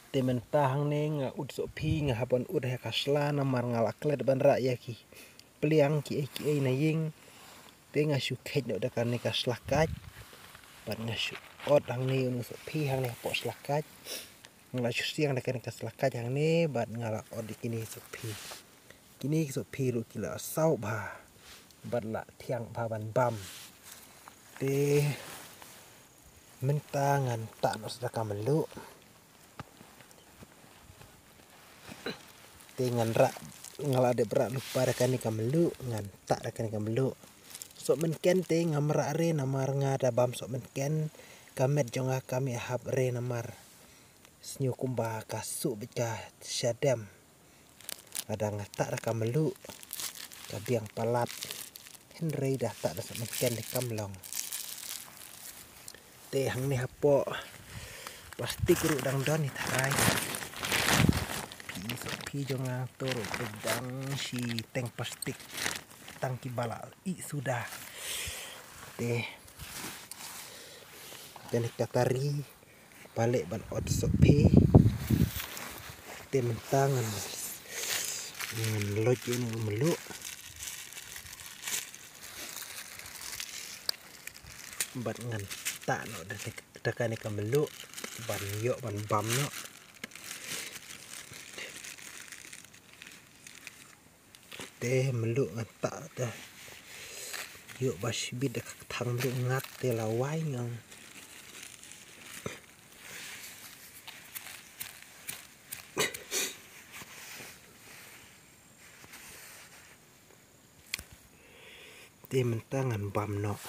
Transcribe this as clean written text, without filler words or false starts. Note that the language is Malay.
temen tahang ne nga ud so phi nga hapon ud ha kasla na mar nga laklet ban ra ya ki pliang ki na ying te nga shu khet no da kan ne kaslakat ban nga shu od hang ne un so phi hang ne po slakat nga shu siang da kan kaslakat hang ne ban nga la od kini so phi ru ki la sau ba ban la thiang ba ban bam te mentangan tak no sedekah melu ngan rak ngala de berak lupa rekan ni kamelu ngan tak rekan ni kamelu sok men ken te ngamra re namar ngada bam sok men ken kamet jonga kami hap re namar snyu kumba kasu bika syadam ada ngata rekan melu kabiang palat hen re dah tak da sok men ken de kamlong te hang ni hapo plastik ru dang don ni tarai phi jonga toro pedang si tank plastik tangki bala I sudah te tenek katari balik ban ot sopi te mentangan loj ini melu ban ngan tak no dekane kamelu ban yo ban bam no te melu ngata dah yuk bas bid thang melu ngat te lawai ngong te mentangan bam no